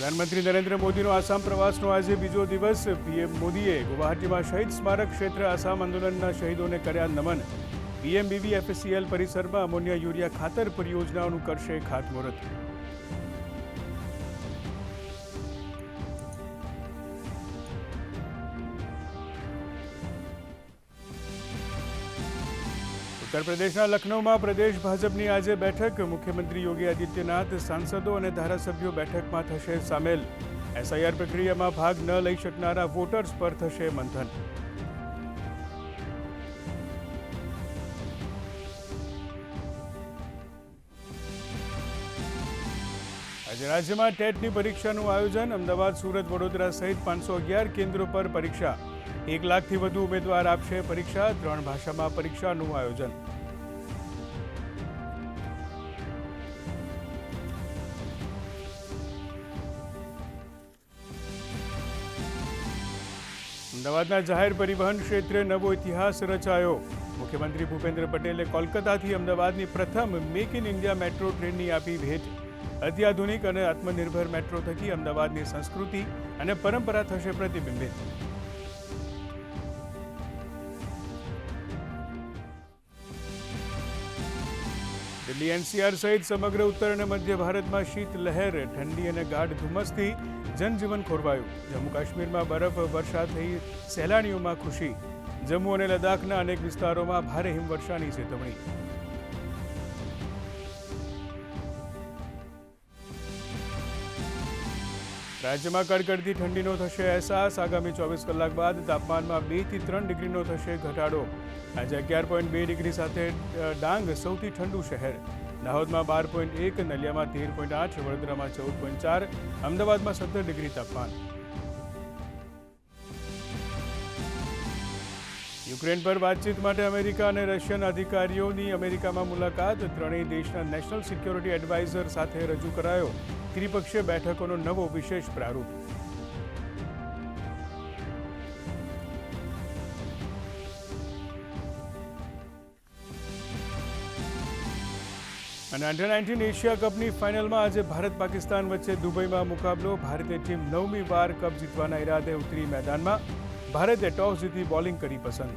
પ્રધાનમંત્રી નરેન્દ્ર મોદીનો આસામ પ્રવાસનો આજે બીજો દિવસ। પીએમ મોદીએ ગુવાહાટીમાં શહીદ સ્મારક ક્ષેત્ર આસામ આંદોલનના શહીદોને કર્યા નમન। પીએમબીવીએફસીએલ પરિસરમાં અમોનિયા યુરિયા ખાતર પરિયોજનાઓનું કરશે ખાતમુહૂર્ત। उत्तर प्रदेशના લખનૌમાં પ્રદેશ ભાજપની આજે બેઠક। મુખ્યમંત્રી યોગી આદિત્યનાથ સાંસદો અને ધારાસભ્યો બેઠકમાં થશે સામેલ। એસઆઈઆર પ્રક્રિયામાં ભાગ ન લઈ શકનારા વોટર્સ પર થશે મંથન। આજે રાજ્યમાં ટેટની પરીક્ષાનું આયોજન। અમદાવાદ, સુરત, વડોદરા સહિત 511 કેન્દ્રો પર પરીક્ષા। 1 લાખથી વધુ ઉમેદવાર આપશે પરીક્ષા। 3 ભાષામાં પરીક્ષાનું આયોજન। અમદાવાદના જાહેર પરિવહન ક્ષેત્રે નવો ઇતિહાસ રચાયો। મુખ્યમંત્રી ભૂપેન્દ્ર પટેલે કોલકાતાથી અમદાવાદની પ્રથમ મેક ઇન ઇન્ડિયા મેટ્રો ટ્રેનની આપી ભેટ। અત્યાધુનિક અને આત્મનિર્ભર મેટ્રો થકી અમદાવાદની સંસ્કૃતિ અને પરંપરા થશે પ્રતિબિંબિત। દિલ્હી એનસીઆર સહિત સમગ્ર ઉત્તર અને મધ્ય ભારતમાં શીત લહેર। ઠંડી અને ગાઢ ધુમ્મસથી જનજીવન ખોરવાયું। જમ્મુ કાશ્મીરમાં બરફ વર્ષા થઈ સહેલાણીઓમાં ખુશી। જમ્મુ અને લદ્દાખના અનેક વિસ્તારોમાં ભારે હિમવર્ષાની ચેતવણી। રાજ્યમાં કડકડતી ઠંડીનો થશે અહેસાસ। આગામી 24 કલાક બાદ તાપમાનમાં 2 થી 3 ડિગ્રીનો થશે ઘટાડો। આજે 11.2 ડિગ્રી સાથે ડાંગ સૌથી ઠંડુ શહેર। દાહોદમાં 12.1, નલિયામાં 13.8, વડોદરામાં 14.4, અમદાવાદમાં 17 ડિગ્રી તાપમાન। યુક્રેન પર વાતચીત માટે અમેરિકા અને રશિયન અધિકારીઓની અમેરિકામાં મુલાકાત। ત્રણેય દેશના નેશનલ સિક્યોરિટી એડવાઇઝર સાથે રજૂ કરાયો ત્રિપક્ષીય બેઠકોનો નવો વિશેષ પ્રારૂપ। અને અંડર-19 એશિયા કપની ફાઇનલમાં આજે ભારત પાકિસ્તાન વચ્ચે દુબઈમાં મુકાબલો। ભારતીય ટીમ 9મી વાર કપ જીતવાના ઈરાદે ઉતરી મેદાનમાં। ભારતે ટોસ જીતી બોલિંગ કરી પસંદ।